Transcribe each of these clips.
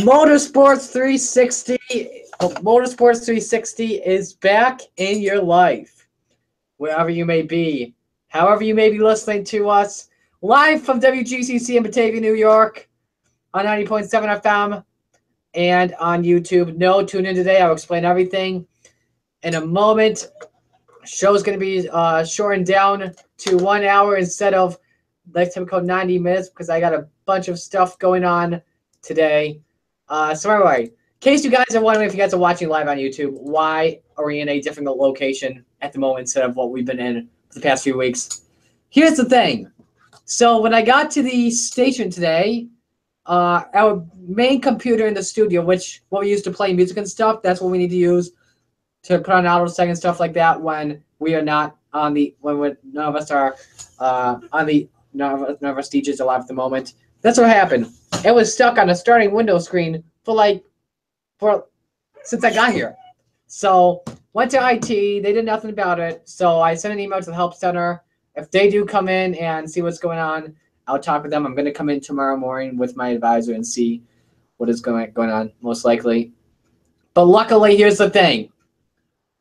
Motorsports 360. Motorsports 360 is back in your life, wherever you may be, however you may be listening to us, live from WGCC in Batavia, New York, on 90.7 FM and on YouTube. No, tune in today. I'll explain everything in a moment. Show's going to be shortened down to 1 hour instead of like typical 90 minutes because I got a bunch of stuff going on today. So anyway, in case you guys are wondering if you guys are watching live on YouTube, why are we in a different location at the moment instead of what we've been in for the past few weeks? Here's the thing. So when I got to the station today, our main computer in the studio, which what we use to play music and stuff, that's what we need to use to put on auto seg and stuff like that when we are not on the none of us are on the none of us DJs are live at the moment. That's what happened. It was stuck on a starting window screen for since I got here. So went to IT. They did nothing about it. So I sent an email to the help center. If they do come in and see what's going on, I'll talk with them. I'm going to come in tomorrow morning with my advisor and see what is going on, most likely. But luckily, here's the thing.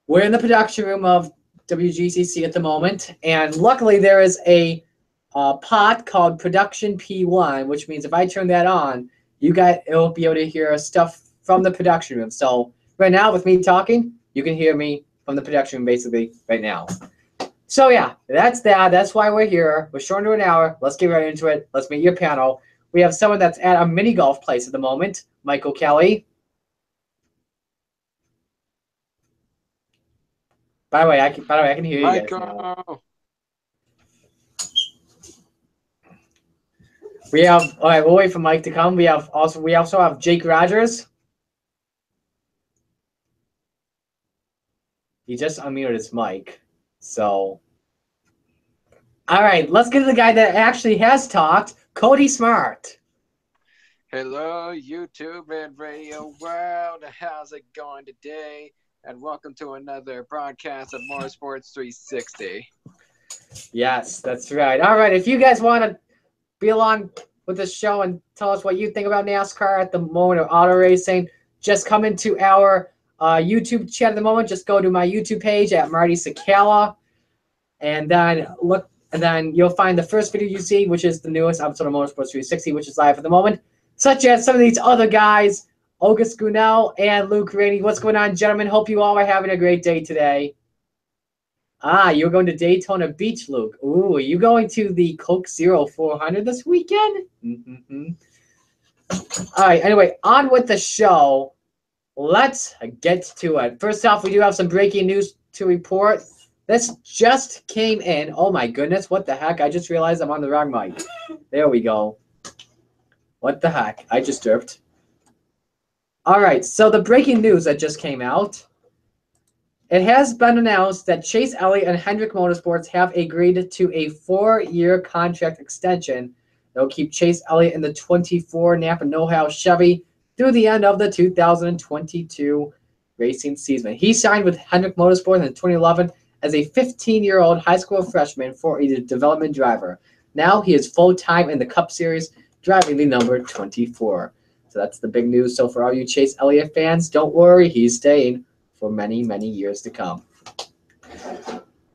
We're in the production room of WGCC at the moment, and luckily there is a pot called Production P1, which means if I turn that on, you guys will be able to hear stuff from the production room. So right now, with me talking, you can hear me from the production room basically right now. So yeah, that's that. That's why we're here. We're short to an hour. Let's get right into it. Let's meet your panel. We have someone that's at a mini golf place at the moment, Michael Kelly. By the way, I can hear you guys now. We have. All right, we'll wait for Mike to come. We also have Jake Rogers. He just unmuted his mic. So, all right, let's get to the guy that actually has talked, Cody Smart. Hello, YouTube and radio world. How's it going today? And welcome to another broadcast of Motorsports 360. Yes, that's right. All right, if you guys want to be along with the show and tell us what you think about NASCAR at the moment or auto racing, just come into our YouTube chat at the moment. Just go to my YouTube page at Marty Sakala, and then you'll find the first video you see, which is the newest episode of Motorsports 360, which is live at the moment, such as some of these other guys, August Gunnell and Luke Rainey. What's going on, gentlemen? Hope you all are having a great day today. You're going to Daytona Beach, Luke. Ooh, are you going to the Coke Zero 400 this weekend? Mm-hmm. All right, anyway, on with the show. Let's get to it. First off, we do have some breaking news to report. This just came in. Oh, my goodness. What the heck? I just realized I'm on the wrong mic. There we go. What the heck? I just derped. All right, so the breaking news that just came out. It has been announced that Chase Elliott and Hendrick Motorsports have agreed to a 4-year contract extension that will keep Chase Elliott in the 24 Napa know-how Chevy through the end of the 2022 racing season. He signed with Hendrick Motorsports in 2011 as a 15-year-old high school freshman for a development driver. Now he is full-time in the Cup Series, driving the number 24. So that's the big news. So for all you Chase Elliott fans, don't worry, he's staying for many, many years to come.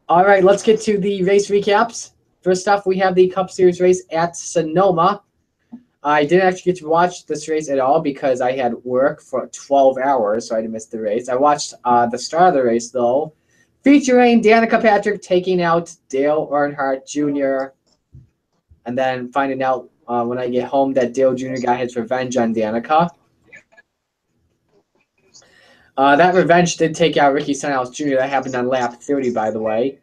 All right, let's get to the race recaps. First off, we have the Cup Series race at Sonoma. I didn't actually get to watch this race at all because I had work for 12 hours, so I missed the race. I watched the start of the race, though, featuring Danica Patrick taking out Dale Earnhardt Jr., and then finding out when I get home that Dale Jr. got his revenge on Danica. That revenge did take out Ricky Stenhouse Jr. That happened on lap 30, by the way.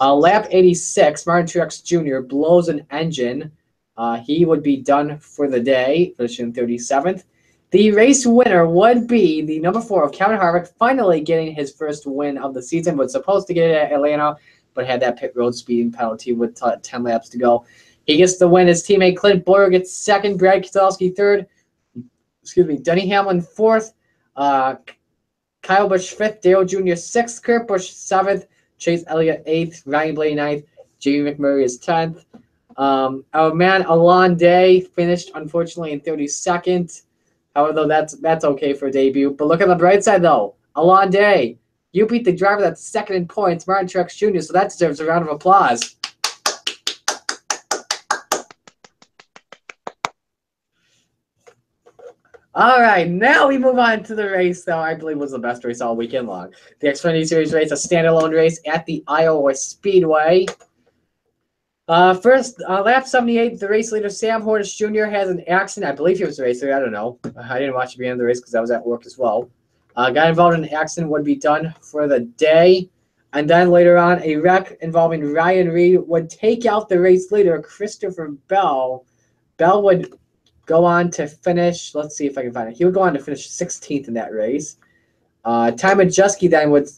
Lap 86, Martin Truex Jr. blows an engine. He would be done for the day, finishing 37th. The race winner would be the number 4 of Kevin Harvick, finally getting his first win of the season. Was supposed to get it at Atlanta, but had that pit road speeding penalty with 10 laps to go. He gets the win. His teammate Clint Bowyer gets second. Brad Keselowski third. Denny Hamlin fourth. Kyle Busch fifth. Dale Jr. sixth. Kurt Busch seventh. Chase Elliott eighth. Ryan Blaney ninth. Jamie McMurray is 10th. Our man Alon Day finished unfortunately in 32nd. Although that's okay for a debut. But look at the bright side, though. Alon Day, you beat the driver that's second in points, Martin Truex Jr., so that deserves a round of applause. All right, now we move on to the race that I believe was the best race all weekend long. The Xfinity Series race, a standalone race at the Iowa Speedway. First, lap 78, the race leader, Sam Hornish Jr., has an accident. I believe he was the race leader. I don't know. I didn't watch the beginning of the race because I was at work as well. Got involved in an accident, would be done for the day. And then later on, a wreck involving Ryan Reed would take out the race leader, Christopher Bell. Bell would go on to finish, let's see if I can find it. He would go on to finish 16th in that race. Ty Majeski then would,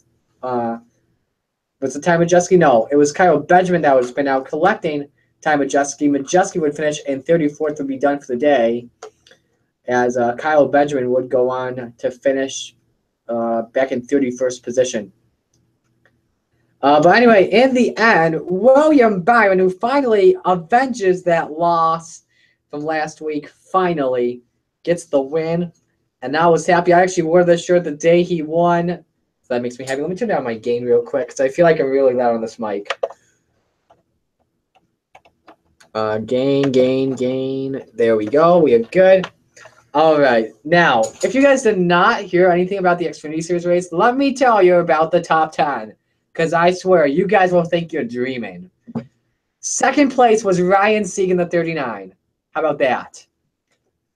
was it Ty Majeski? No, it was Kyle Benjamin that was been out collecting Ty Majeski. Majeski would finish in 34th, would be done for the day, as Kyle Benjamin would go on to finish back in 31st position. But anyway, in the end, William Byron, who finally avenges that loss from last week, finally gets the win. And I was happy. I actually wore this shirt the day he won. So that makes me happy. Let me turn down my gain real quick because I feel like I'm really loud on this mic. Gain. There we go. We are good. All right. Now, if you guys did not hear anything about the Xfinity Series race, let me tell you about the top 10. Because I swear, you guys will think you're dreaming. Second place was Ryan Sieg in the 39. How about that?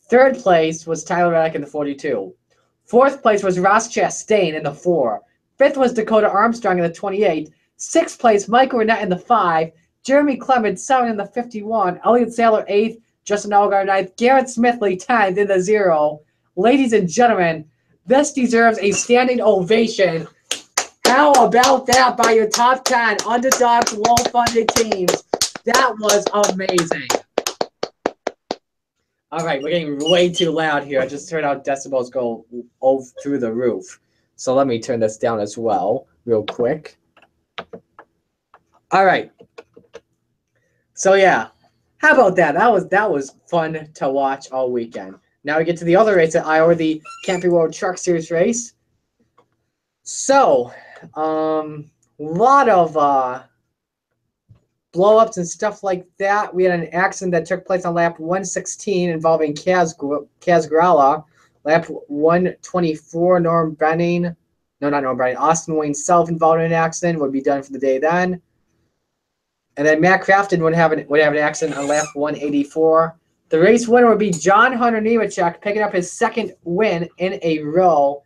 Third place was Tyler Reddick in the 42. Fourth place was Ross Chastain in the 4. Fifth was Dakota Armstrong in the 28. Sixth place, Michael Renette in the 5. Jeremy Clement, 7 in the 51. Elliott Sadler, 8th. Justin Allgaier, 9th. Garrett Smithley, 10th in the 0. Ladies and gentlemen, this deserves a standing ovation. How about that by your top 10 underdogs, low-funded teams? That was amazing. All right, we're getting way too loud here. I just heard how decibels go through the roof. So let me turn this down as well real quick. All right. So, yeah. How about that? That was fun to watch all weekend. Now we get to the other race at Iowa, the Camping World Truck Series race. So, lot of blow-ups and stuff like that. We had an accident that took place on lap 116 involving Kaz Gralla. Lap 124, Austin Wayne Self involved in an accident, would be done for the day then. And then Matt Crafton would have an accident on lap 184. The race winner would be John Hunter Nemechek, picking up his second win in a row.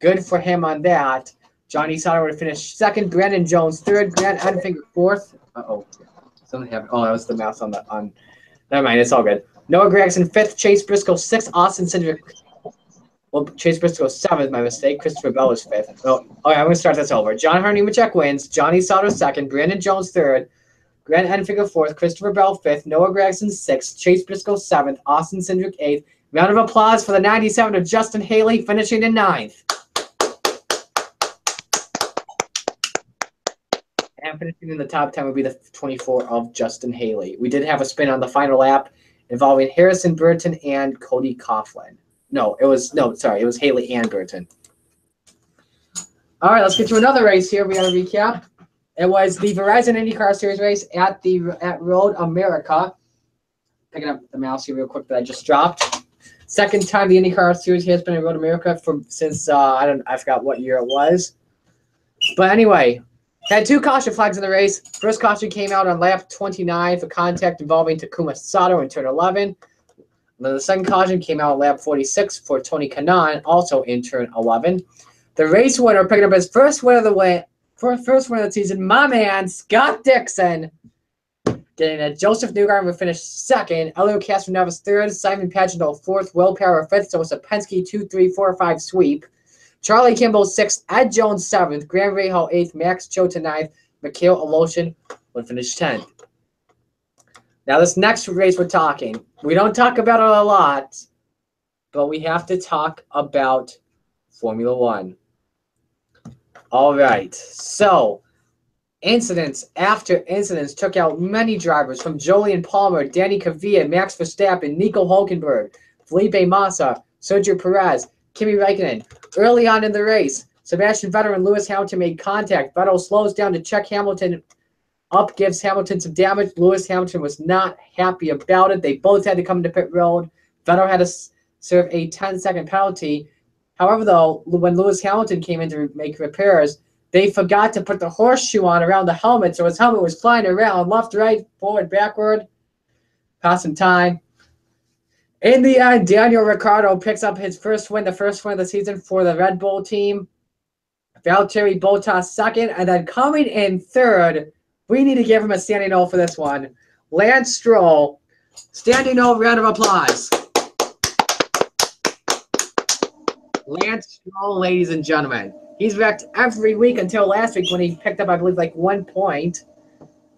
Good for him on that. Johnny Sauter would have finished second. Brandon Jones third. Grant Enfinger fourth. Something happened. Oh, that was the mouse on. Never mind. It's all good. Noah Gregson fifth. Chase Briscoe sixth. Austin Cindric. Well, Chase Briscoe seventh. My mistake. Christopher Bell was fifth. Oh, all right. I'm going to start this over. John Hunter Nemechek wins. Johnny Sauter second. Brandon Jones third. Grant Enfinger fourth. Christopher Bell fifth. Noah Gregson sixth. Chase Briscoe seventh. Austin Cindric eighth. Round of applause for the 97 of Justin Haley, finishing in ninth. And finishing in the top 10 would be the 24 of Justin Haley. We did have a spin on the final lap involving Harrison Burton and Cody Coughlin. It was Haley and Burton. All right, let's get to another race here. We got to recap. It was the Verizon Indycar Series race at Road America. Picking up the mouse here real quick that I just dropped. Second time the IndyCar Series has been in Road America since I forgot what year it was. But anyway, had two caution flags in the race. First caution came out on lap 29 for contact involving Takuma Sato in turn 11. And then the second caution came out on lap 46 for Tony Kanaan, also in turn 11. The race winner picking up his first win of the season, my man Scott Dixon. Getting it. Joseph Newgarden would finish second. Elio Castroneves third. Simon Pagenaud fourth. Will Power fifth. So it's a Penske 2, 3, 4, 5 sweep. Charlie Kimball sixth. Ed Jones seventh. Graham Rahal eighth. Max Chota ninth. Mikhail Aloshin would finish 10th. Now this next race we're talking. We don't talk about it a lot, but we have to talk about Formula One. All right. So incidents after incidents took out many drivers from Jolyon Palmer, Danny Kvyat, Max Verstappen, Nico Hulkenberg, Felipe Massa, Sergio Perez, Kimi Räikkönen. Early on in the race, Sebastian Vettel and Lewis Hamilton made contact. Vettel slows down to check Hamilton up, gives Hamilton some damage. Lewis Hamilton was not happy about it. They both had to come to pit road. Vettel had to serve a 10-second penalty. However, though, when Lewis Hamilton came in to make repairs, they forgot to put the horseshoe on around the helmet, so his helmet was flying around left, right, forward, backward. Passing time. In the end, Daniel Ricciardo picks up his first win, the first win of the season for the Red Bull team. Valtteri Bottas second, and then coming in third, we need to give him a standing O for this one. Lance Stroll, standing O, round of applause. Lance Stroll, ladies and gentlemen. He's wrecked every week until last week when he picked up, I believe, like 1 point.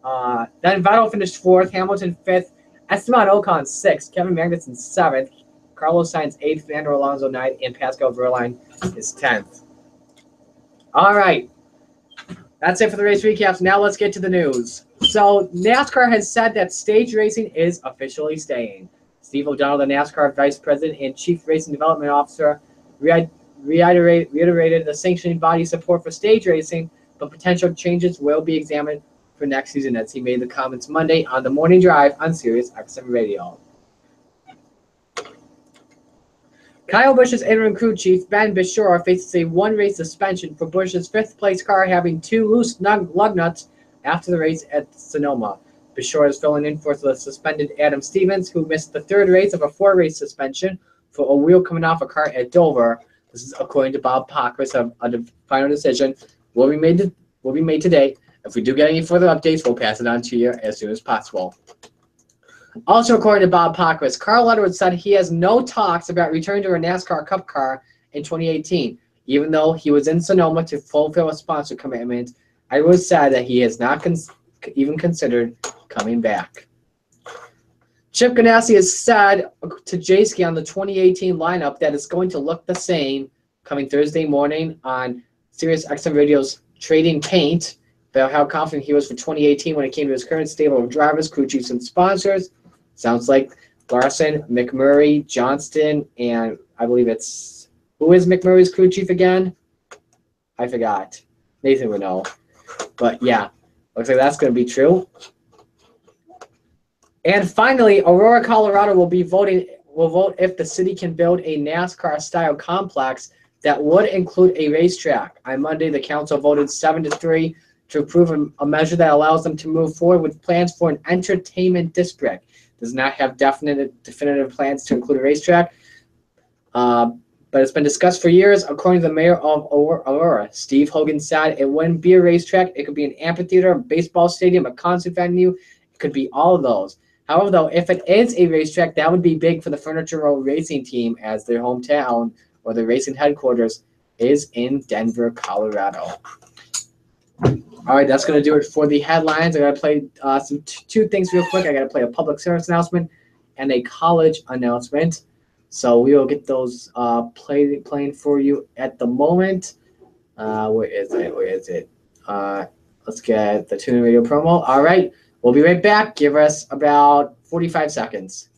Then Vettel finished 4th, Hamilton 5th, Esteban Ocon 6th, Kevin Magnussen 7th, Carlos Sainz 8th, Fernando Alonso 9th, and Pascal Wehrlein is 10th. All right. That's it for the race recaps. Now let's get to the news. So NASCAR has said that stage racing is officially staying. Steve O'Donnell, the NASCAR Vice President and Chief Racing Development Officer, reiterated the sanctioning body support for stage racing, but potential changes will be examined for next season, as he made the comments Monday on the Morning Drive on Sirius XM Radio. Kyle Busch's interim crew chief, Ben Bishore, faces a 1-race suspension for Busch's 5th-place car having 2 loose lug nuts after the race at Sonoma. Bishore is filling in for the suspended Adam Stevens, who missed the 3rd race of a 4-race suspension for a wheel coming off a car at Dover. This is according to Bob Pockrass. A final decision will be made today. If we do get any further updates, we'll pass it on to you as soon as possible. Also, according to Bob Pockrass, Carl Edwards said he has no talks about returning to a NASCAR Cup car in 2018. Even though he was in Sonoma to fulfill a sponsor commitment, Edwards said that he has not even considered coming back. Chip Ganassi has said to J-Ski on the 2018 lineup that it's going to look the same coming Thursday morning on Sirius XM Radio's Trading Paint, about how confident he was for 2018 when it came to his current stable of drivers, crew chiefs, and sponsors. Sounds like Larson, McMurray, Johnston, and I believe it's, who is McMurray's crew chief again? I forgot. Nathan would know. But yeah, looks like that's going to be true. And finally, Aurora, Colorado will vote if the city can build a NASCAR-style complex that would include a racetrack. On Monday, the council voted 7-3 to approve a measure that allows them to move forward with plans for an entertainment district. Does not have definitive plans to include a racetrack, but it's been discussed for years. According to the mayor of Aurora, Steve Hogan said it wouldn't be a racetrack. It could be an amphitheater, a baseball stadium, a concert venue. It could be all of those. However, though, if it is a racetrack, that would be big for the Furniture Row Racing Team, as their hometown or their racing headquarters is in Denver, Colorado. All right, that's going to do it for the headlines. I got to play two things real quick. I got to play a public service announcement and a college announcement. So we will get those playing for you at the moment. Where is it? Let's get the TuneIn Radio promo. All right, we'll be right back. Give us about 45 seconds.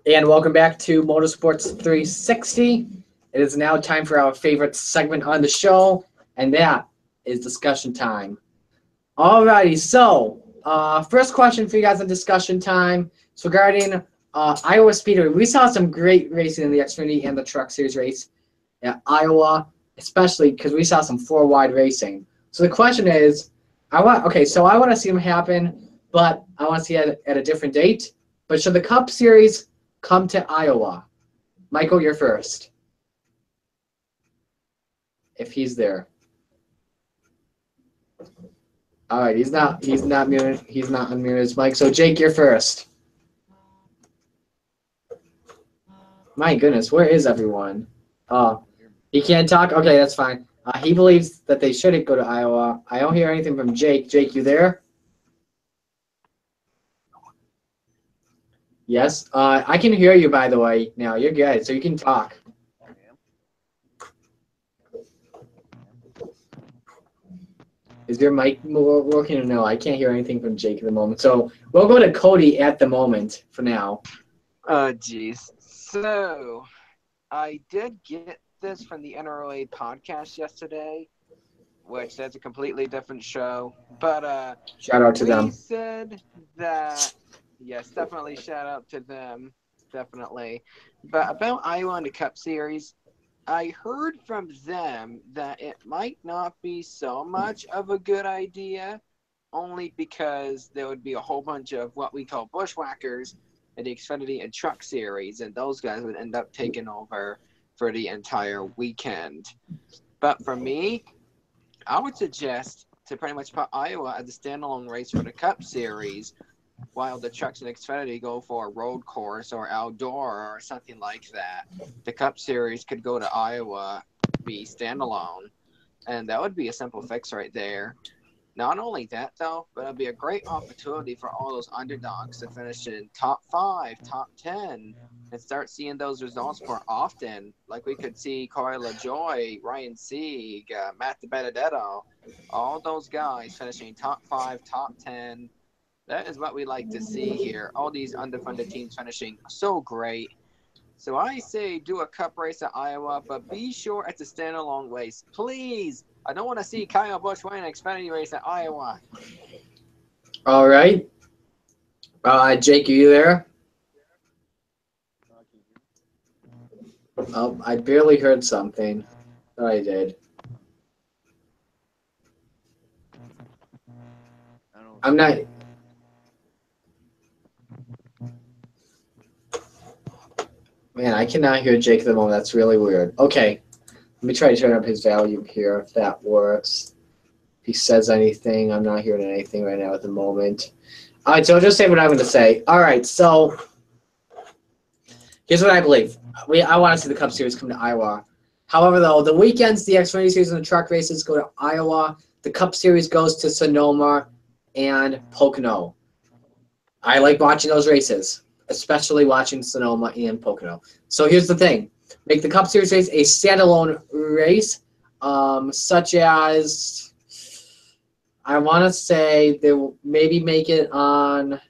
And welcome back to Motorsports 360. It is now time for our favorite segment on the show, and that is discussion time. Alrighty, so first question for you guys on discussion time is regarding Iowa Speedway. We saw some great racing in the Xfinity and the Truck Series race at Iowa, especially because we saw some four-wide racing. So the question is, I want to see them happen, but I want to see it at a different date. But should the Cup Series come to Iowa? Michael, you're first. If he's there. All right, he's not muted. He's not unmuted his mic. So Jake, you're first. My goodness, where is everyone? Oh, he can't talk? Okay, that's fine. He believes that they shouldn't go to Iowa. I don't hear anything from Jake. Jake, you there? Yes. I can hear you, by the way, now. You're good, so you can talk. Is your mic working or no? I can't hear anything from Jake at the moment. So we'll go to Cody at the moment for now. Oh, geez. So, I did get this from the NROA podcast yesterday, which that's a completely different show. But shout out to them. We said that, yes, definitely shout out to them, definitely. But about Iowa and the Cup Series, I heard from them that it might not be so much of a good idea, only because there would be a whole bunch of what we call bushwhackers in the Xfinity and Truck Series, and those guys would end up taking over for the entire weekend. But for me, I would suggest to pretty much put Iowa as a standalone race for the Cup Series, while the Trucks and Xfinity go for a road course or outdoor or something like that. The Cup Series could go to Iowa, be standalone, and that would be a simple fix right there. Not only that, though, but it'll be a great opportunity for all those underdogs to finish in top 5, top 10, and start seeing those results more often. Like we could see Corey LaJoy, Ryan Sieg, Matt DiBenedetto, all those guys finishing top 5, top 10. That is what we like to see here. All these underfunded teams finishing so great. So I say do a Cup race at Iowa, but be sure it's a standalone race. Please. I don't want to see Kyle Busch win an Xfinity race at Iowa. All right. Jake, are you there? Oh, I barely heard something. Oh, I did. I'm not. Man, I cannot hear Jake at the moment. That's really weird. Okay. Let me try to turn up his volume here if that works. If he says anything, I'm not hearing anything right now at the moment. All right, so I'll just say what I'm going to say. All right, so here's what I believe. I want to see the Cup Series come to Iowa. However, though, the weekends, the Xfinity Series and the truck races go to Iowa. The Cup Series goes to Sonoma and Pocono. I like watching those races, especially watching Sonoma and Pocono. So here's the thing. Make the Cup Series race a standalone race, such as, I want to say they will maybe make it on,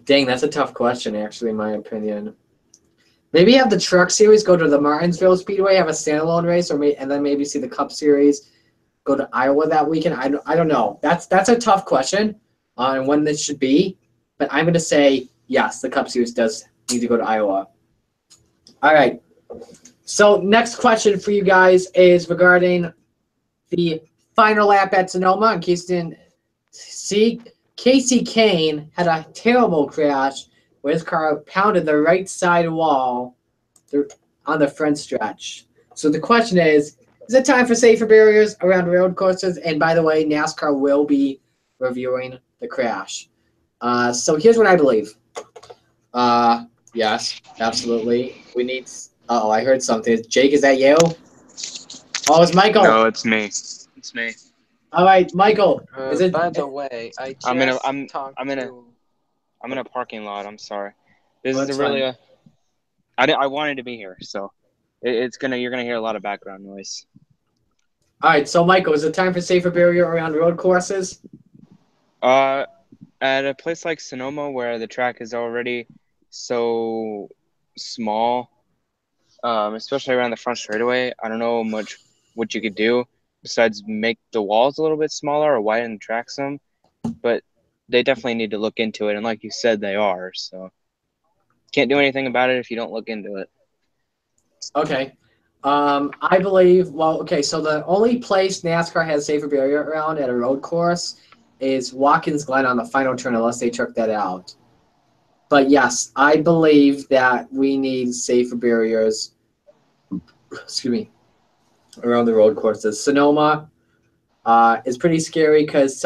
dang, that's a tough question, actually, in my opinion. Maybe have the Truck Series go to the Martinsville Speedway, have a standalone race, and then maybe see the Cup Series go to Iowa that weekend. I don't know. That's a tough question on when this should be, but I'm going to say, yes, the Cup Series does need to go to Iowa. All right. So next question for you guys is regarding the final lap at Sonoma. In case you didn't see, Casey Kane had a terrible crash where his car pounded the right side wall on the front stretch. So the question is it time for safer barriers around road courses? And by the way, NASCAR will be reviewing the crash. So here's what I believe. Yes, absolutely. We need. Oh, I heard something. Jake, is that you? Oh, it's Michael. No, it's me. It's me. All right, Michael. Is it? By the way, I'm in a parking lot. I'm sorry. This is really I wanted to be here, so you're gonna hear a lot of background noise. All right, so Michael, is it time for safer barrier around road courses? At a place like Sonoma, where the track is already so small, especially around the front straightaway, I don't know much what you could do besides make the walls a little bit smaller or widen the track some, but they definitely need to look into it, and like you said, they are, so can't do anything about it if you don't look into it. Okay. I believe, so the only place NASCAR has safer barrier around at a road course is Watkins Glen on the final turn, unless they took that out. But yes, I believe that we need safer barriers. Excuse me, around the road courses. Sonoma is pretty scary because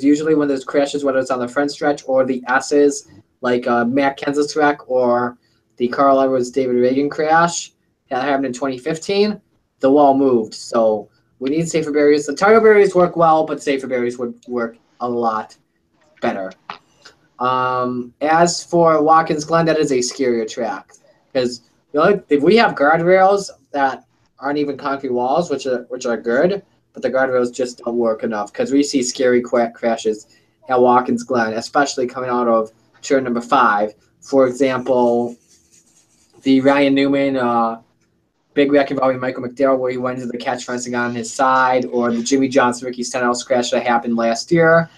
usually when there's crashes, whether it's on the front stretch or the S's, like Matt Kenseth's wreck or the Carl Edwards David Reagan crash that happened in 2015, the wall moved. So we need safer barriers. The tire barriers work well, but safer barriers would work a lot better. As for Watkins Glen, that is a scarier track because if we have guardrails that aren't even concrete walls, which are good, but the guardrails just don't work enough because we see scary crashes at Watkins Glen, especially coming out of turn number 5. For example, the Ryan Newman big wreck involving Michael McDowell where he went into the catch fencing on his side, or the Jimmy Johnson Ricky Stenhouse crash that happened last year,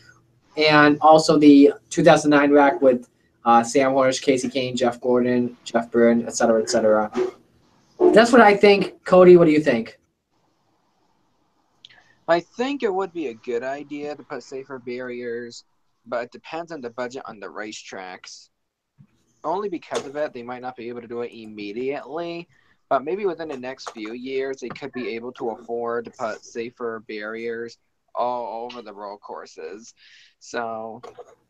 and also the 2009 wreck with Sam Hornish, Casey Kane, Jeff Gordon, Jeff Byrne, et cetera, et cetera. That's what I think. Cody, what do you think? I think it would be a good idea to put safer barriers, but it depends on the budget on the racetracks. Only because of it, they might not be able to do it immediately, but maybe within the next few years, they could be able to afford to put safer barriers all over the road courses. So,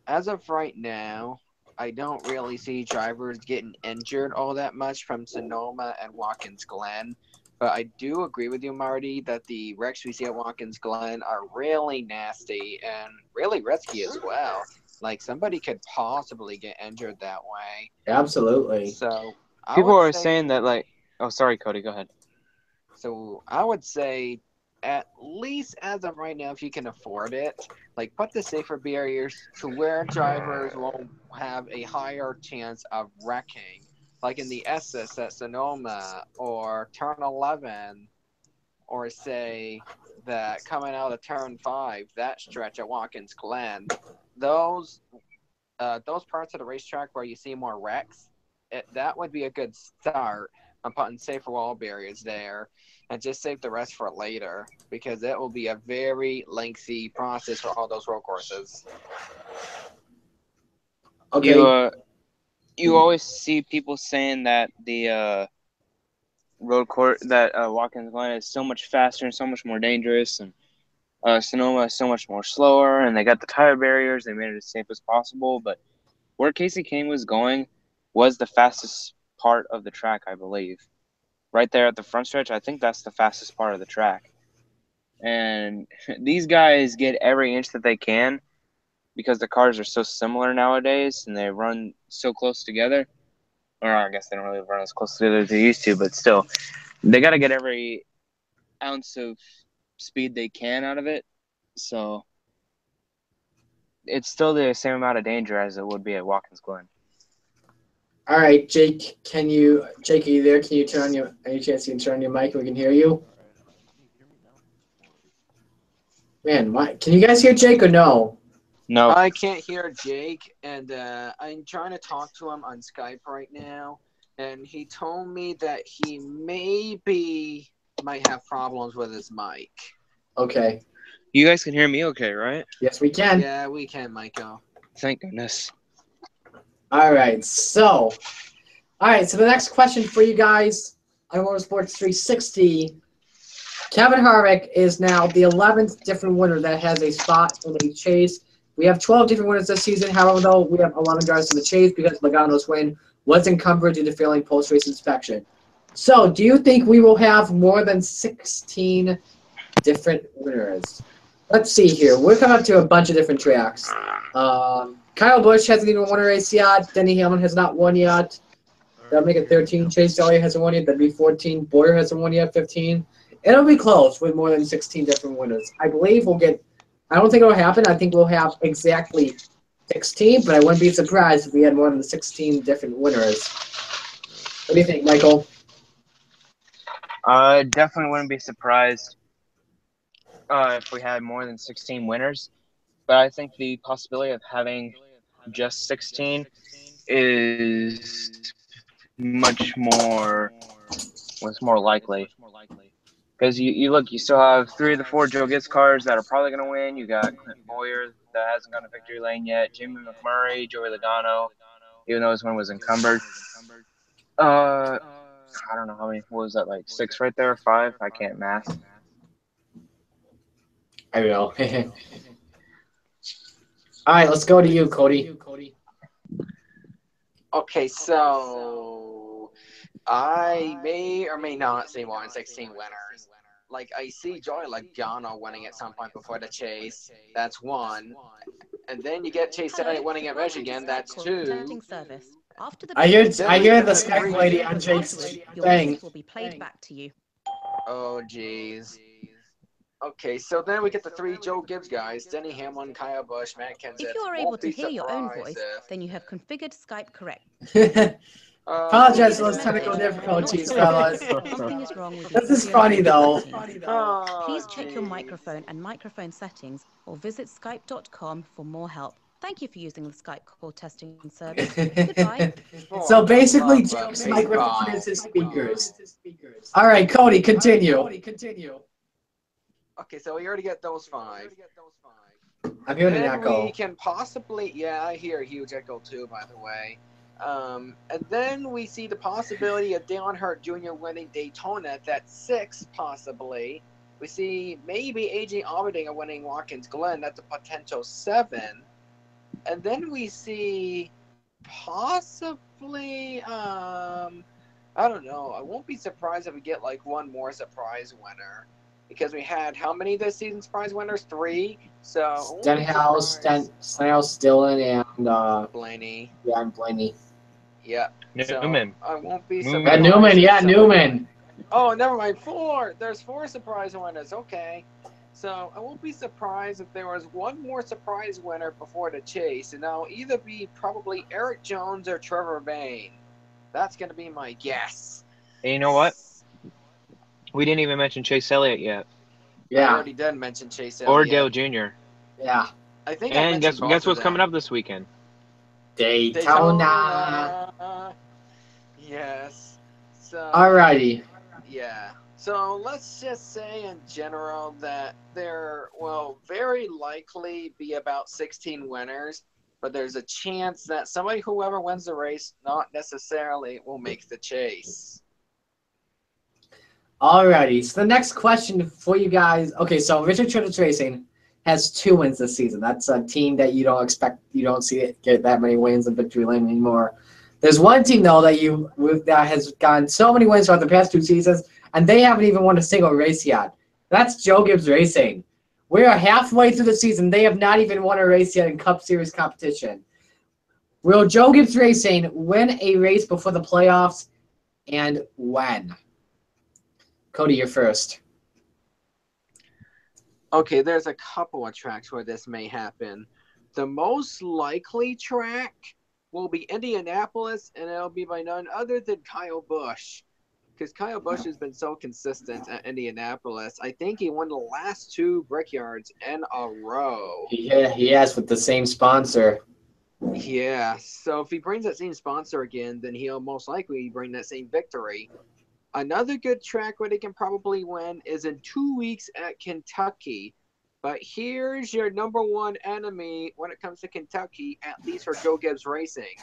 as of right now, I don't really see drivers getting injured all that much from Sonoma and Watkins Glen. But I do agree with you, Marty, that the wrecks we see at Watkins Glen are really nasty and really risky as well. Like somebody could possibly get injured that way. Absolutely. So People are saying that, like, oh, sorry, Cody, go ahead. So I would say, at least as of right now, if you can afford it, like put the safer barriers to where drivers will have a higher chance of wrecking, like in the SS at Sonoma or Turn 11, or say that coming out of Turn 5, that stretch at Watkins Glen, those parts of the racetrack where you see more wrecks, that would be a good start on putting safer wall barriers there, and just save the rest for later because it will be a very lengthy process for all those road courses. Okay. You always see people saying that the road court that Watkins Glen is so much faster and so much more dangerous, and Sonoma is so much more slower, and they got the tire barriers. They made it as safe as possible, but where Casey King was going was the fastest part of the track, I believe. Right there at the front stretch, I think that's the fastest part of the track. And these guys get every inch that they can because the cars are so similar nowadays and they run so close together. Or I guess they don't really run as close together as they used to, but still, they got to get every ounce of speed they can out of it. So it's still the same amount of danger as it would be at Watkins Glen. All right, Jake, are you there? Can you turn on any chance you can turn on your mic and we can hear you? Man, can you guys hear Jake or no? No. I can't hear Jake, and I'm trying to talk to him on Skype right now, and he told me that he might have problems with his mic. Okay. You guys can hear me okay, right? Yes, we can. Yeah, we can, Michael. Thank goodness. All right, so the next question for you guys on Motorsports 360. Kevin Harvick is now the 11th different winner that has a spot in a chase. We have 12 different winners this season. However, though, we have 11 drivers in the chase because Logano's win was encumbered due to failing post-race inspection. So, do you think we will have more than 16 different winners? Let's see here. We're coming up to a bunch of different tracks. Kyle Busch hasn't even won a race yet. Denny Hamlin has not won yet. That'll make it 13. Chase Elliott hasn't won yet. That'd be 14. Boyer hasn't won yet. 15. It'll be close with more than 16 different winners. I believe we'll get – I don't think it'll happen. I think we'll have exactly 16, but I wouldn't be surprised if we had more than 16 different winners. What do you think, Michael? Definitely wouldn't be surprised if we had more than 16 winners. But I think the possibility of having just 16 is much more likely. Because you look, you still have 3 of the 4 Joe Gibbs cars that are probably going to win. You got Clinton Boyer that hasn't gone to victory lane yet, Jimmy McMurray, Joey Logano, even though his win was encumbered. I don't know how many. What was that, like 6 right there? 5? I can't math. I will. All right, let's go to you, Cody. Okay, so I may or may not see more than 16 winners. Like, I see Joey Logano winning at some point before the chase. That's 1. And then you get Chase Elliott winning at Michigan. That's 2. I hear the Skype lady on Jake's thing. Will be played back to you. Oh, jeez. Okay, so then we get the 3 Joe Gibbs guys: Denny Hamlin, Kyle Busch, Matt Kenseth. If you are able to hear your own voice, then you have configured Skype correct. Apologize for those technical difficulties, fellas. Something is wrong with This is funny, though. Please check your microphone and microphone settings or visit skype.com for more help. Thank you for using the Skype call testing service. Goodbye. So basically, Jake's microphone is his speakers. All right, Cody, continue. Okay, so we already get those 5. I'm hearing an Then echo. we can possibly, yeah, I hear a huge echo too, by the way. And then we see the possibility of Dale Earnhardt Jr. winning Daytona. That's 6, possibly. We see maybe AJ Allmendinger winning Watkins Glen. That's a potential 7. And then we see possibly, I don't know. I won't be surprised if we get like one more surprise winner. Because we had how many this season surprise winners? 3. So Stenhouse, Dillon, and Blaney. Yeah, and Blaney. Yeah. Newman. So I won't be Newman. surprised. Newman, Newman. Oh, never mind. 4. There's 4 surprise winners. Okay. So I won't be surprised if there was one more surprise winner before the chase, and that'll either be probably Eric Jones or Trevor Bayne. That's going to be my guess. And you know what? We didn't even mention Chase Elliott yet. I already did mention Chase Elliott. Or Dale Jr. Yeah. I think. And guess what's coming up this weekend? Daytona. Yes. So. Alrighty. Yeah. So let's just say in general that there will very likely be about 16 winners, but there's a chance that whoever wins the race, not necessarily will make the chase. Alrighty, so the next question for you guys. Okay, so Richard Childress Racing has 2 wins this season. That's a team that you don't see it get that many wins in victory lane anymore. There's one team though that has gotten so many wins throughout the past 2 seasons, and they haven't even won a single race yet. That's Joe Gibbs Racing. We are halfway through the season. They have not even won a race yet in Cup Series competition. Will Joe Gibbs Racing win a race before the playoffs, and when? Cody, you're first. Okay, there's a couple of tracks where this may happen. The most likely track will be Indianapolis, and it'll be by none other than Kyle Busch. Because Kyle Busch has been so consistent at Indianapolis. I think he won the last 2 Brickyards in a row. Yeah, he has, with the same sponsor. Yeah, so if he brings that same sponsor again, then he'll most likely bring that same victory. Another good track where they can probably win is in 2 weeks at Kentucky. But here's your number 1 enemy when it comes to Kentucky, at least for Joe Gibbs Racing.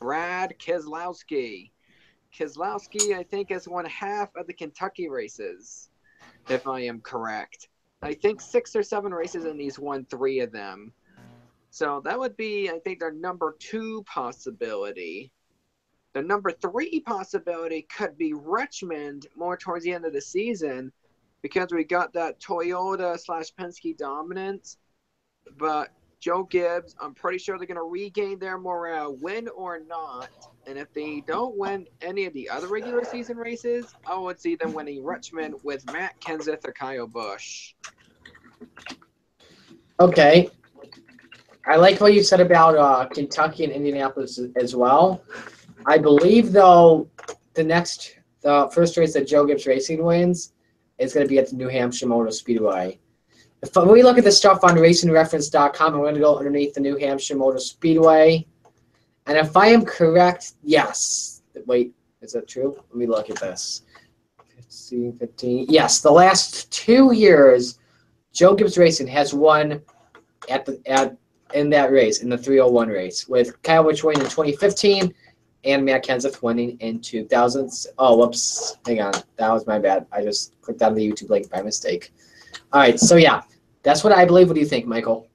Brad Keselowski. Keselowski, I think, has won half of the Kentucky races, if I am correct. I think 6 or 7 races, and he's won 3 of them. So that would be, I think, their number 2 possibility. The number 3 possibility could be Richmond more towards the end of the season, because we got that Toyota/Penske dominance. But Joe Gibbs, I'm pretty sure they're going to regain their morale, win or not. And if they don't win any of the other regular season races, I would see them winning Richmond with Matt Kenseth or Kyle Busch. Okay. I like what you said about Kentucky and Indianapolis as well. I believe, though, the first race that Joe Gibbs Racing wins is going to be at the New Hampshire Motor Speedway. If we look at the stuff on racingreference.com, I'm going to go underneath the New Hampshire Motor Speedway. And if I am correct, yes. Wait, is that true? Let me look at this. 15. Yes, the last 2 years, Joe Gibbs Racing has won at in that race, in the 301 race, with Kyle Busch winning in 2015 and Matt Kenseth winning in 2000. Oh, whoops. Hang on. That was my bad. I just clicked on the YouTube link by mistake. All right, so yeah, that's what I believe. What do you think, Michael?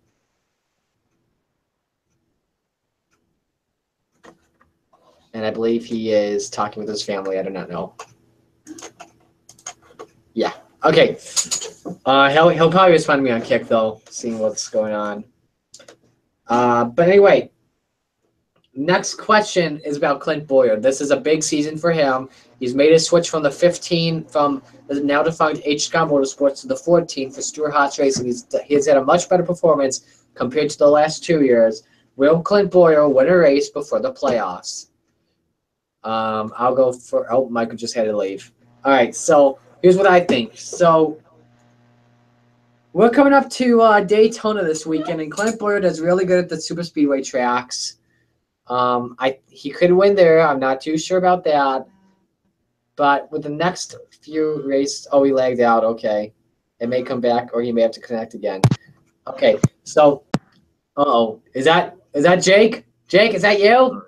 And I believe he is talking with his family. I do not know. Yeah. Okay. He'll probably respond to me on Kick, though, seeing what's going on. But anyway, next question is about Clint Bowyer. This is a big season for him. He's made a switch from the now defunct HCOM Motorsports to the 14 for Stuart Haas Racing. He has had a much better performance compared to the last 2 years. Will Clint Bowyer win a race before the playoffs? I'll go for. Oh, Michael just had to leave. All right, so here's what I think. So we're coming up to Daytona this weekend, and Clint Bowyer does really good at the super speedway tracks. He could win there. I'm not too sure about that. But with the next few races, he lagged out. Okay, it may come back, or he may have to connect again. Okay, so, is that Jake? Jake, is that you?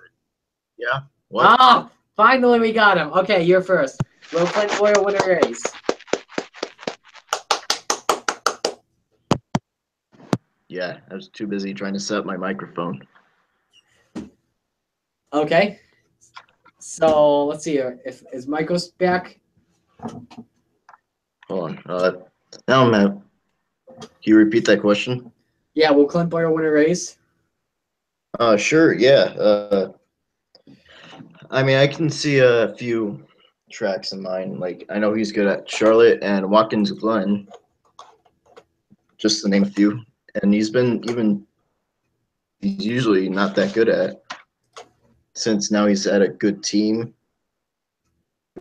Yeah. What? Finally we got him. Okay, you're first. Will Clint Bowyer win a race? Yeah, I was too busy trying to set up my microphone. Okay. So let's see here. Is Michael's back? Hold on. Now, Matt, can you repeat that question? Yeah, will Clint Bowyer win a race? Sure, yeah. I mean, I can see a few tracks in mind. Like, I know he's good at Charlotte and Watkins Glen, just to name a few. And he's usually not that good at, since now he's at a good team,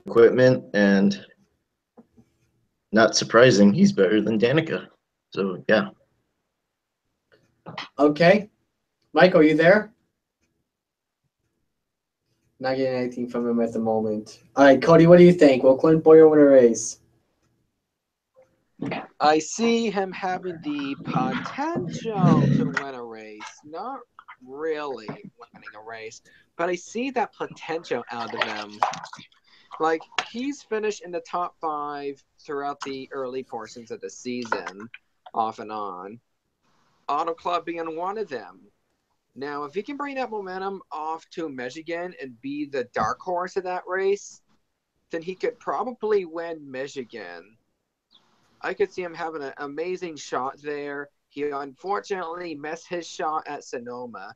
equipment, and not surprising, he's better than Danica. So, yeah. Okay. Michael, are you there? Not getting anything from him at the moment. All right, Cody, what do you think? Will Clint Bowyer win a race? I see him having the potential to win a race. Not really winning a race, but I see that potential out of him. Like, he's finished in the top 5 throughout the early portions of the season, off and on. Auto Club being one of them. Now, if he can bring that momentum off to Michigan and be the dark horse of that race, then he could probably win Michigan. I could see him having an amazing shot there. He unfortunately missed his shot at Sonoma.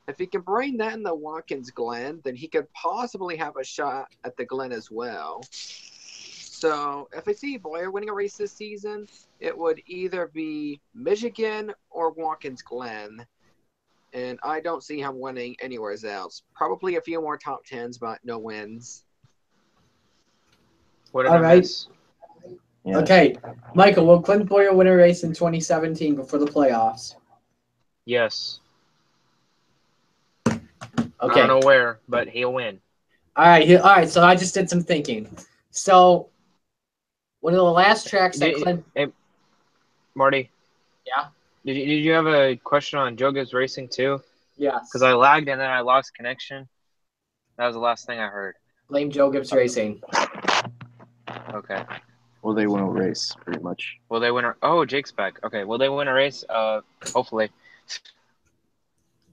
If he can bring that in the Watkins Glen, then he could possibly have a shot at the Glen as well. So if I see Bowyer winning a race this season, it would either be Michigan or Watkins Glen. And I don't see him winning anywhere else. Probably a few more top 10s, but no wins. What did All I right. miss? Yeah. Okay. Michael, will Clint Bowyer win a race in 2017 before the playoffs? Yes. Okay. I don't know where, but he'll win. All right. So I just did some thinking. So one of the last tracks that Clint. Hey, Marty. Yeah. Did you have a question on Joe Gibbs Racing too? Yes. Because I lagged and then I lost connection. That was the last thing I heard. Blame Joe Gibbs Racing. Okay. Well, they win a race, pretty much. Will they win Jake's back. Okay. Will they win a race? Hopefully.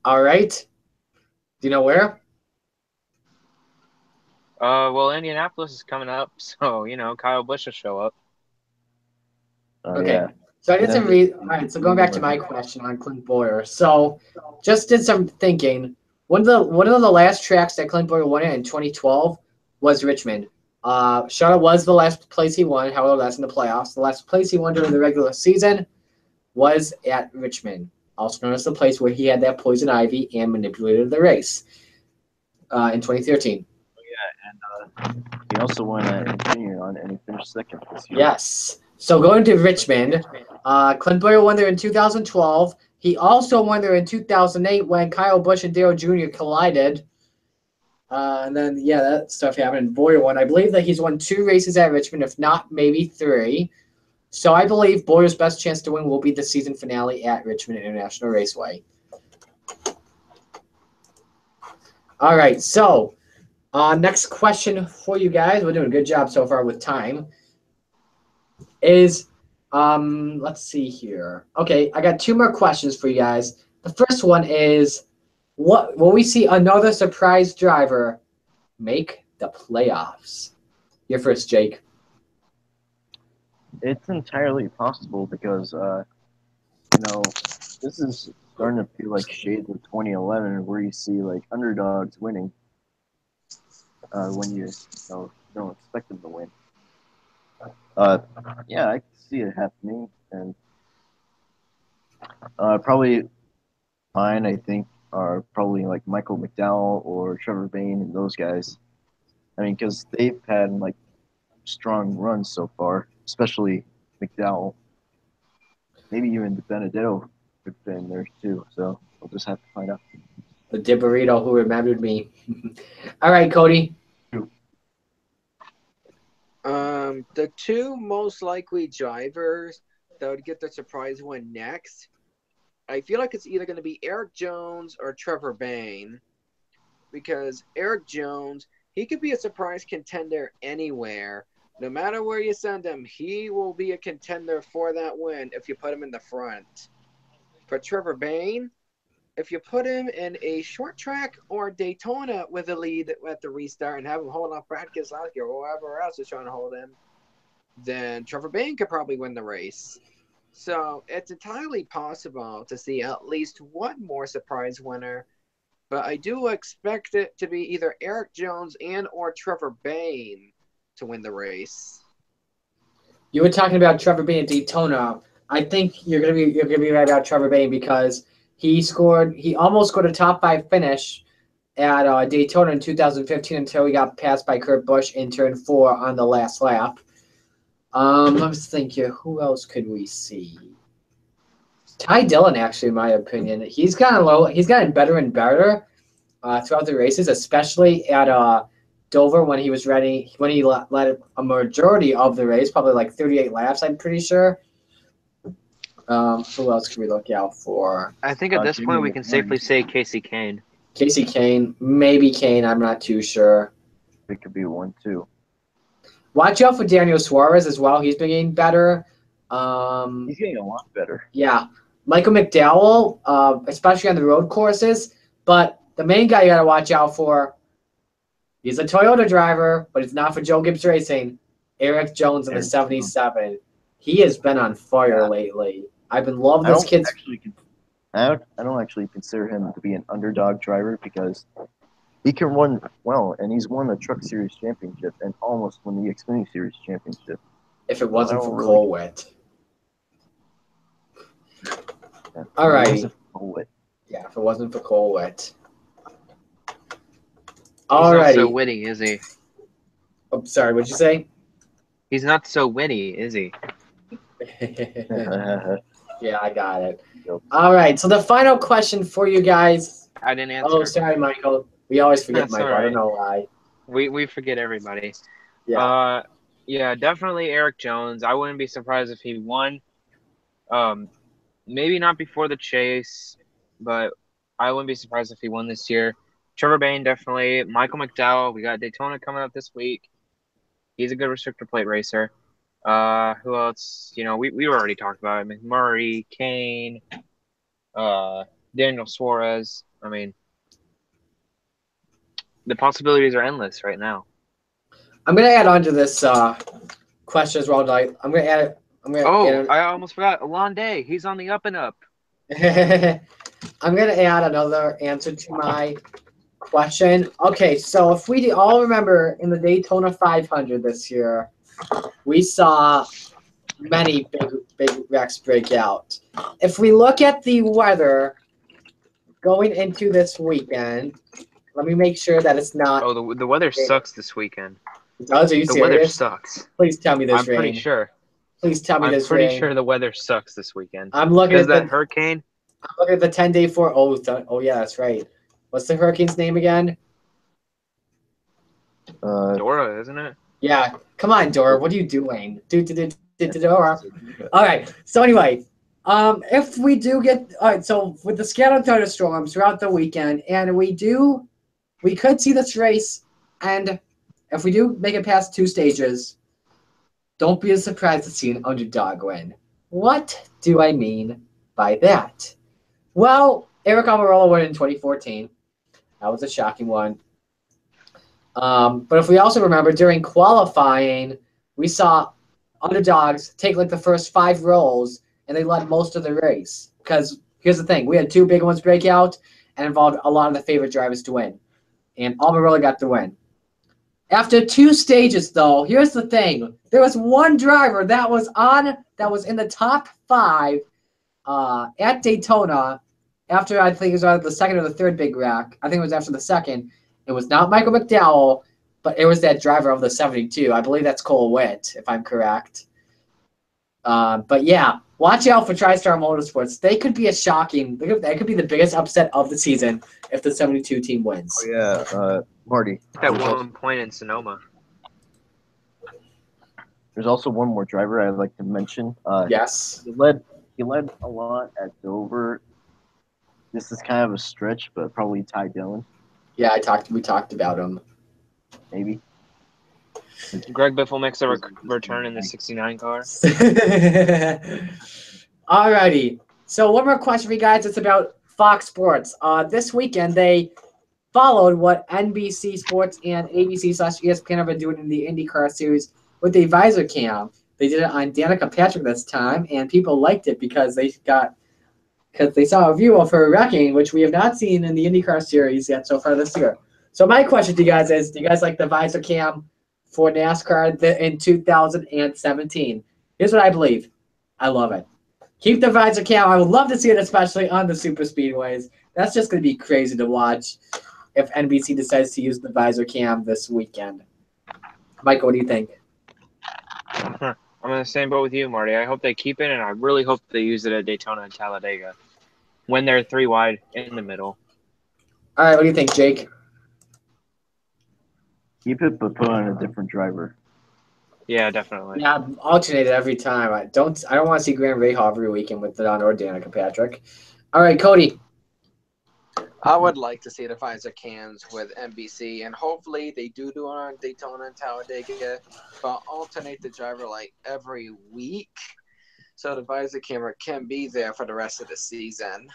All right. Do you know where? Well, Indianapolis is coming up, so Kyle Busch will show up. Okay. Yeah. So I did some all right, so going back to my question on Clint Bowyer. So just did some thinking. One of the last tracks that Clint Bowyer won in 2012 was Richmond. Charlotte was the last place he won, however, that's in the playoffs. The last place he won during the regular season was at Richmond, also known as the place where he had that poison ivy and manipulated the race in 2013. He also won at Indycar and he finished second this year. Yes. So going to Richmond, Clint Bowyer won there in 2012. He also won there in 2008 when Kyle Busch and Dale Jr. collided. And then, that stuff happened. Bowyer won. I believe that he's won 2 races at Richmond, if not maybe 3. So I believe Bowyer's best chance to win will be the season finale at Richmond International Raceway. All right, so next question for you guys. We're doing a good job so far with time. Is let's see here. Okay, I got two more questions for you guys. The first one is, what will we see another surprise driver make the playoffs? You're first, Jake. It's entirely possible because, this is starting to feel like shades of 2011 where you see, like, underdogs winning when you don't expect them to win. Yeah, I can see it happening. And probably mine, I think, are probably like Michael McDowell or Trevor Bayne and those guys. I mean, because they've had, like, strong runs so far, especially McDowell. Maybe even the Benedetto could fit in there too. So we'll just have to find out. The Dibberito who remembered me. All right, Cody. The two most likely drivers that would get the surprise win next, I feel like it's either going to be Eric Jones or Trevor Bayne, because Eric Jones, he could be a surprise contender anywhere. No matter where you send him, he will be a contender for that win if you put him in the front. For Trevor Bayne, if you put him in a short track or Daytona with a lead at the restart and have him hold off Brad Keselowski or whoever else is trying to hold him, then Trevor Bayne could probably win the race. So it's entirely possible to see at least one more surprise winner, but I do expect it to be either Eric Jones and or Trevor Bayne to win the race. You were talking about Trevor Bayne at Daytona. I think you're gonna be right about Trevor Bayne because he almost scored a top 5 finish at Daytona in 2015 until he got passed by Kurt Busch in turn 4 on the last lap. Let's think here. Who else could we see? Ty Dillon, actually, in my opinion, he's gotten better and better throughout the races, especially at Dover when he was ready. When he led a majority of the race, probably like 38 laps, I'm pretty sure. Who else can we look out for? I think at this point we can safely say Casey Kane. Casey Kane, maybe Kane. I'm not too sure. It could be one too. Watch out for Daniel Suarez as well. He's been getting better. He's getting a lot better. Yeah. Michael McDowell, especially on the road courses. But the main guy you got to watch out for, he's a Toyota driver, but it's not for Joe Gibbs Racing. Eric Jones in the 77. He has been on fire lately. I've been loving this kid. I don't actually consider him to be an underdog driver because he can run well, and he's won the Truck Series championship and almost won the Xfinity Series championship. If it wasn't for Colwitt. Yeah, all right. Yeah, if it wasn't for Colwitt. All right. He's not so witty, is he? Oh, sorry. What'd you say? He's not so witty, is he? Yeah, I got it. All right. So the final question for you guys. I didn't answer. Oh, sorry, Michael. We always forget Michael. Right. I don't know why. We forget everybody. Yeah. Yeah, definitely Eric Jones. I wouldn't be surprised if he won. Maybe not before the chase, but I wouldn't be surprised if he won this year. Trevor Bayne, definitely. Michael McDowell. We got Daytona coming up this week. He's a good restrictor plate racer. Who else? We already talked about it. McMurray, Kane, Daniel Suarez. I mean, the possibilities are endless right now. I'm gonna add on to this question as well. I'm gonna add it. I almost forgot. Alon Day. He's on the up and up. I'm gonna add another answer to my question. Okay, so if we all remember in the Daytona 500 this year, we saw many big wrecks break out. If we look at the weather going into this weekend, let me make sure that it's not. Oh, the weather sucks this weekend. Does? Are you serious? The weather sucks. Please tell me this rain. I'm pretty sure. Please tell me this rain. I'm pretty sure the weather sucks this weekend. I'm looking at that hurricane. I'm looking at the 10-day for. Oh yeah, that's right. What's the hurricane's name again? Dora, isn't it? Yeah. Come on, Dora. What are you doing? Dora. All right. So anyway, if we do get so with the scattered thunderstorms throughout the weekend, and we do we could see this race, and if we do make it past 2 stages, don't be surprised to see an underdog win. What do I mean by that? Well, Eric Almirola won in 2014. That was a shocking one. But if we also remember, during qualifying, we saw underdogs take like the first 5 rows, and they led most of the race. Because here's the thing. We had 2 big ones break out and involved a lot of the favorite drivers to win. And Almirola got the win. After 2 stages, though, here's the thing. There was one driver that was in the top 5 at Daytona after, I think it was either the second or the third big rack. I think it was after the second. It was not Michael McDowell, but it was that driver of the 72. I believe that's Cole Witt, if I'm correct. But yeah, watch out for TriStar Motorsports. They could be they could be the biggest upset of the season if the 72 team wins. Oh, yeah, Marty. At one point in Sonoma. There's also one more driver I'd like to mention. Yes. He led a lot at Dover. This is kind of a stretch, but probably Ty Dillon. Yeah, we talked about him. Maybe. Greg Biffle makes a return in the 69 car. Alrighty. So one more question for you guys. It's about Fox Sports. This weekend they followed what NBC Sports and ABC/ESPN have been doing in the IndyCar series with the visor cam. They did it on Danica Patrick this time, and people liked it because they saw a view of her wrecking, which we have not seen in the IndyCar series yet so far this year. So my question to you guys is, do you guys like the visor cam for NASCAR in 2017? Here's what I believe. I love it. Keep the visor cam. I would love to see it, especially on the super speedways. That's just going to be crazy to watch if NBC decides to use the visor cam this weekend. Michael, what do you think? I'm in the same boat with you, Marty. I hope they keep it, and I really hope they use it at Daytona and Talladega when they're 3 wide in the middle. All right, what do you think, Jake? Keep it, but put on a different driver. Yeah, definitely. Yeah, alternate it every time. I don't want to see Graham Rahal every weekend with it on or Danica Patrick. All right, Cody. I would like to see the visor cams with NBC, and hopefully they do it on Daytona and Talladega, but alternate the driver like every week so the visor camera can be there for the rest of the season.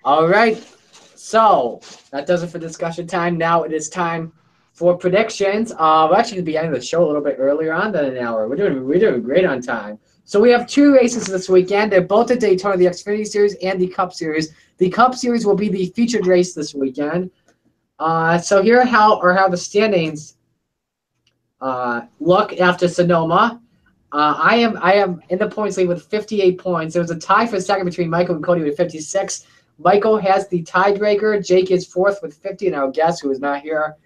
All right, so that does it for discussion time. Now it is time for predictions. We're actually going to be ending the show a little bit earlier on than an hour. We're doing great on time. So we have 2 races this weekend. They're both at Daytona, the Xfinity Series and the Cup Series. The Cup Series will be the featured race this weekend. So here are how the standings look after Sonoma. I am in the points lead with 58 points. There was a tie for second between Michael and Cody with 56. Michael has the tiebreaker. Jake is 4th with 50, and our guest, who is not here,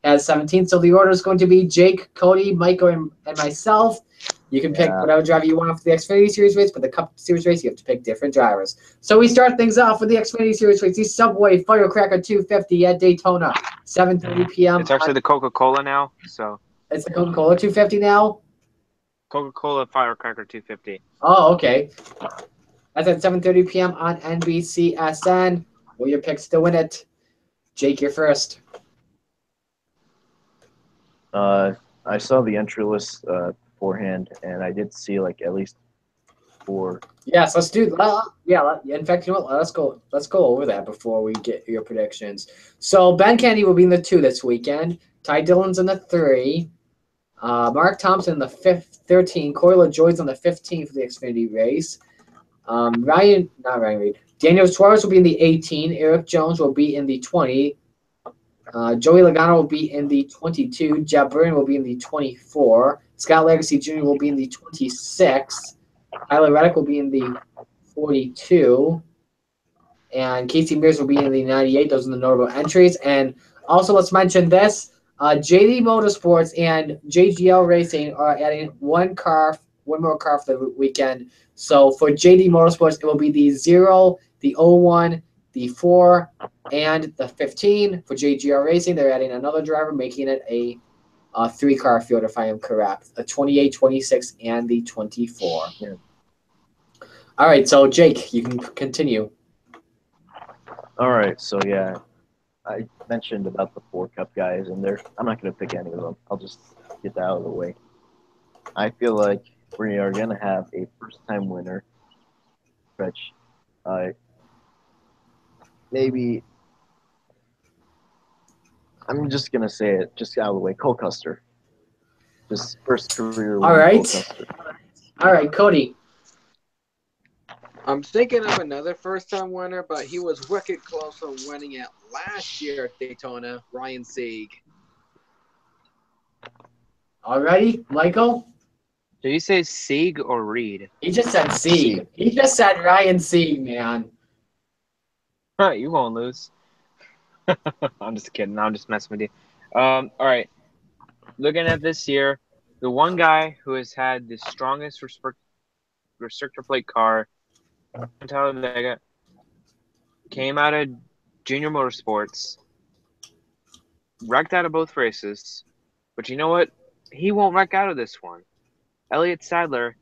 has 17. So the order is going to be Jake, Cody, Michael, and myself. You can pick whatever driver you want for the Xfinity Series race, but the Cup Series race, you have to pick different drivers. So we start things off with the Xfinity Series race. The Subway Firecracker 250 at Daytona, 7:30 p.m. It's actually the Coca-Cola now, so. It's the Coca-Cola 250 now? Coca-Cola Firecracker 250. Oh, okay. That's at 7:30 p.m. on NBCSN. What are your picks to win it? Jake, you're first. I saw the entry list beforehand, and I did see like at least 4. Yes, let's do. In fact, you know what? Let's go over that before we get your predictions. So Ben Kennedy will be in the 2 this weekend. Ty Dillon's in the 3. Mark Thompson in the 13. Corey LaJoie's on the 15 for the Xfinity race. Daniel Suarez will be in the 18. Eric Jones will be in the 20. Joey Logano will be in the 22. Jeb Burton will be in the 24. Scott Legacy Jr. will be in the 26. Tyler Reddick will be in the 42. And Casey Mears will be in the 98. Those are the notable entries. And also, let's mention this. JD Motorsports and JGL Racing are adding one more car for the weekend. So for JD Motorsports, it will be the 0, the 01, the 4, and the 15. For JGR Racing, they're adding another driver, making it a 3-car field, if I am correct. A 28, 26, and the 24. Yeah. All right, so Jake, you can continue. All right, so yeah, I mentioned about the 4 Cup guys, and I'm not going to pick any of them. I'll just get that out of the way. I feel like we are going to have a first-time winner. Stretch. Maybe. I'm just going to say it just out of the way. Cole Custer. Just first career win. All right. Cole Custer. All right, Cody. I'm thinking of another first-time winner, but he was wicked close on winning it last year at Daytona, Ryan Sieg. Alrighty, Michael. Did you say Sieg or Reed? He just said Sieg. He just said Ryan Sieg, man. All right, you won't lose. I'm just kidding. I'm just messing with you. All right. Looking at this year, the one guy who has had the strongest restrictor plate car, Tyler Vega, came out of Junior Motorsports, wrecked out of both races, but you know what? He won't wreck out of this one. Elliott Sadler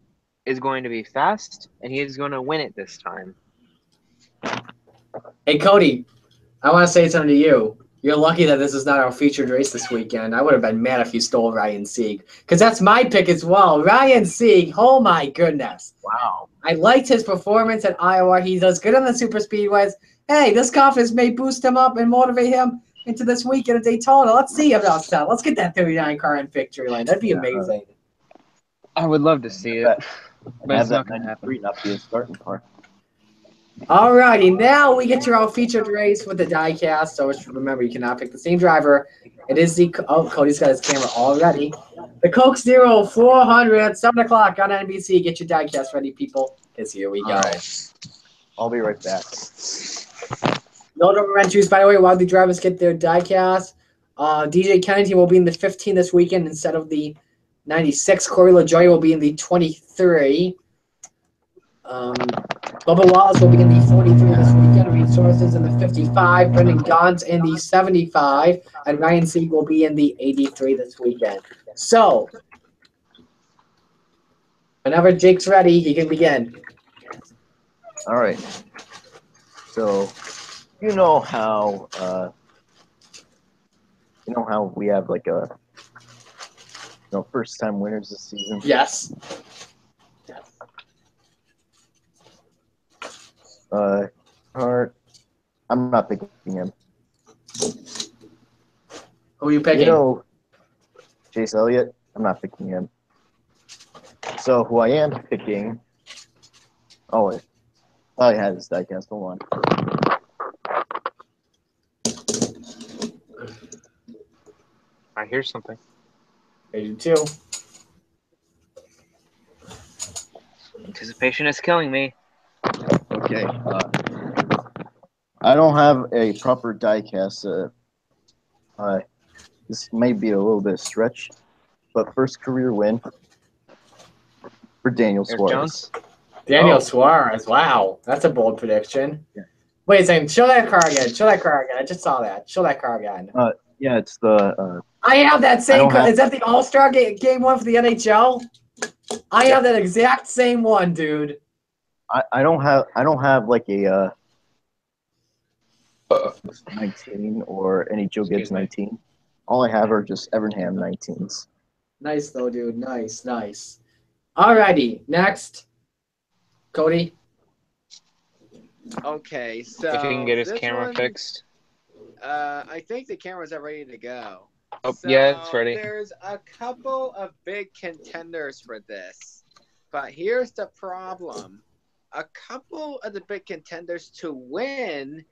is going to be fast, and he is going to win it this time. Hey, Cody, I want to say something to you. You're lucky that this is not our featured race this weekend. I would have been mad if you stole Ryan Sieg, because that's my pick as well. Ryan Sieg, oh my goodness. Wow. I liked his performance at Iowa. He does good on the super speedways. Hey, this confidence may boost him up and motivate him into this weekend at Daytona. Let's see about that. Let's get that 39 car in victory lane. That'd be amazing. I would love to see it, but Have it's that not going to happen. 93 not be a starting car. Alrighty, now we get to our featured race with the diecast. So remember, you cannot pick the same driver. It is the Cody's got his camera all ready. The Coke Zero 400 at 7 o'clock on NBC. Get your diecast ready, people, because here we go. All right. I'll be right back. No number entries, by the way, while the drivers get their diecast. DJ Kennedy will be in the 15 this weekend instead of the 96. Corey LaJoy will be in the 23. Bubba Wallace will be in the 43 this weekend. Reed Sources in the 55. Brendan Gaughan's in the 75. And Ryan Sieg will be in the 83 this weekend. So, whenever Jake's ready, he can begin. All right. So, you know how we have like first time winners this season? Yes. I'm not picking him. Who are you picking? You know, Chase Elliott. I'm not picking him. So who I am picking? Oh, wait. I had his diecast. Hold on. I hear something. I do too. Anticipation is killing me. Okay. I don't have a proper diecast. This may be a little bit stretch, but first career win for Daniel Eric Suarez. Jones? Daniel Suarez. Wow. That's a bold prediction. Yeah. Wait a second. Show that car again. Show that car again. I just saw that. Show that car again. Yeah, it's the. I have that same car. have- Is that the All-Star game one for the NHL? I have that exact same one, dude. I don't have like a 19 or any Joe Gibbs 19. All I have are just Evernham 19s. Nice though, dude. Nice, nice. Alrighty, next. Cody. Okay, so If he can get his this camera one, fixed. I think the cameras are ready to go. Oh, yeah, it's ready. There's a couple of big contenders for this, but here's the problem. A couple of the big contenders to win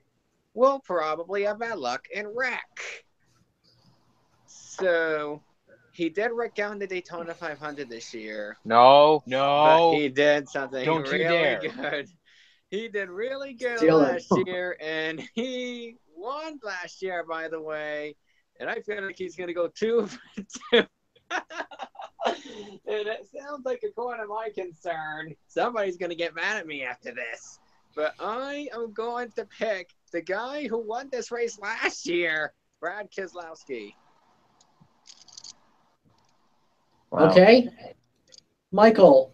will probably have bad luck and wreck. So he did wreck out in the Daytona 500 this year. No. But he did something Don't you really dare. good. He did really good Steal it. last year, and he won last year, by the way. And I feel like he's going to go 2 for 2. And it sounds like, according to my concern, somebody's going to get mad at me after this. But I am going to pick the guy who won this race last year, Brad Keselowski. Wow. Okay. Michael.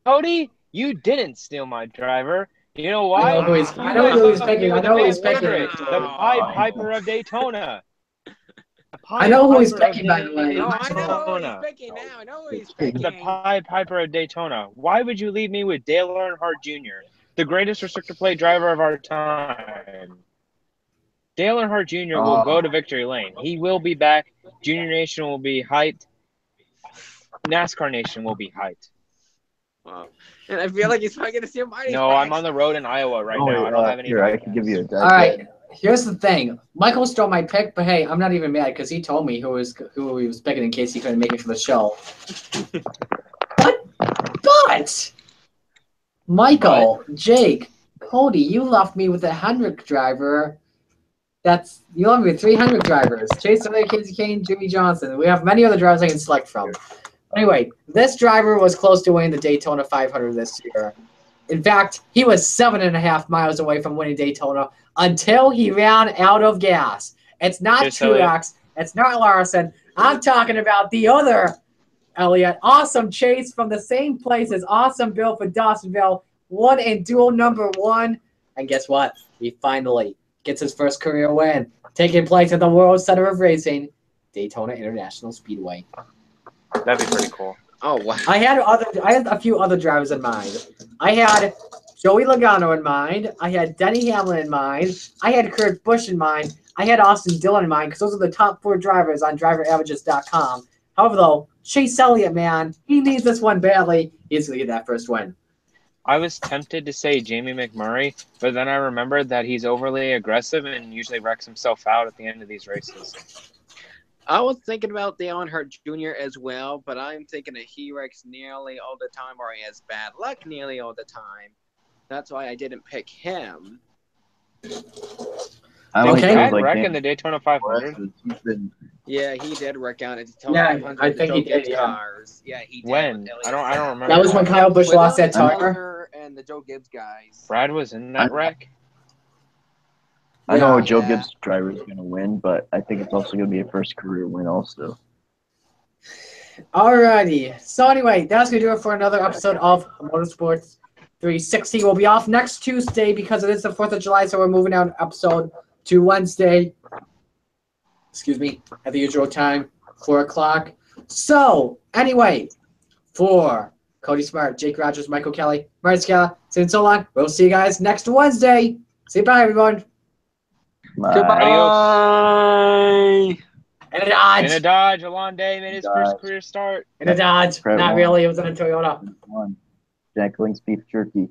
Cody, you didn't steal my driver. You know why? I know who he's picking. I know who he's picking. The Pied Piper of Daytona. I know who he's picking, by the way. No, I know who he's picking now. I know who he's picking. The Pied Piper of Daytona. Why would you leave me with Dale Earnhardt Jr., the greatest restrictor plate driver of our time? Dale Earnhardt Jr. will go to victory lane. He will be back. Junior Nation will be hyped. NASCAR Nation will be hyped. Wow. And I feel like he's probably going to see him. No, I'm on the road in Iowa right now. I don't have any. Here, I can give you a. All right. Here's the thing. Michael stole my pick, but hey, I'm not even mad because he told me who he was picking in case he couldn't make it for the show. But Michael, Jake, Cody, you left me with a Hendrick driver. You left me with 300 drivers. Chase Elliott, Casey Kane, Jimmy Johnson. We have many other drivers I can select from. Anyway, this driver was close to winning the Daytona 500 this year. In fact, he was 7.5 miles away from winning Daytona until he ran out of gas. It's not Truex. It's not Larson. I'm talking about the other Elliott. Awesome Chase from the same place as Awesome Bill for Dawsonville. Won in dual number 1. And guess what? He finally gets his first career win. Taking place at the World Center of Racing, Daytona International Speedway. That'd be pretty cool. Oh, wow. I had a few other drivers in mind. I had Joey Logano in mind. I had Denny Hamlin in mind. I had Kurt Busch in mind. I had Austin Dillon in mind because those are the top 4 drivers on driveraverages.com. However, though, Chase Elliott, man, he needs this one badly. He's going to get that first win. I was tempted to say Jamie McMurray, but then I remembered that he's overly aggressive and usually wrecks himself out at the end of these races. I was thinking about Dale Earnhardt Jr. as well, but I'm thinking that he wrecks nearly all the time or he has bad luck nearly all the time. That's why I didn't pick him. Brad wreck in the Daytona 500? Yeah, he did wreck out in the Daytona 500. I think he did, cars. Yeah, he did. When? I don't remember. That was when Kyle Busch lost that tire. And the Joe Gibbs guys. Brad was in that wreck? I know Joe Gibbs' driver is going to win, but I think it's also going to be a first career win also. Alrighty. So anyway, that's going to do it for another episode of Motorsports 360. We'll be off next Tuesday because it is the 4th of July, so we're moving out an episode to Wednesday. Excuse me, at the usual time, 4 o'clock. So, anyway, for Cody Smart, Jake Rogers, Michael Kelly, Martin Scala, saying so long. We'll see you guys next Wednesday. Say bye, everyone. Bye. Goodbye. In a Dodge. In a Dodge, Alon Day made his first career start. In a Dodge. Not really. It was in a Toyota. Jack Link's beef jerky.